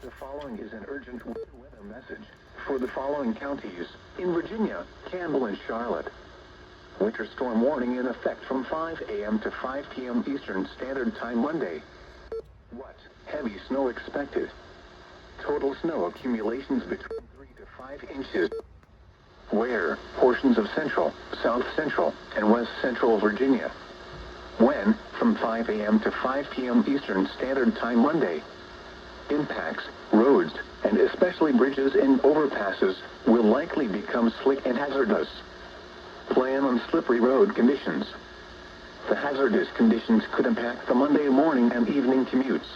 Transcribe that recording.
The following is an urgent weather message for the following counties in Virginia, Campbell, and Charlotte. Winter storm warning in effect from 5 a.m. to 5 p.m. Eastern Standard Time Monday. What? Heavy snow expected. Total snow accumulations between 3 to 5 inches. Where? Portions of central, south central, and west central Virginia. When? From 5 a.m. to 5 p.m. Eastern Standard Time Monday. Impacts, roads, and especially bridges and overpasses, will likely become slick and hazardous. Plan on slippery road conditions. The hazardous conditions could impact the Monday morning and evening commutes.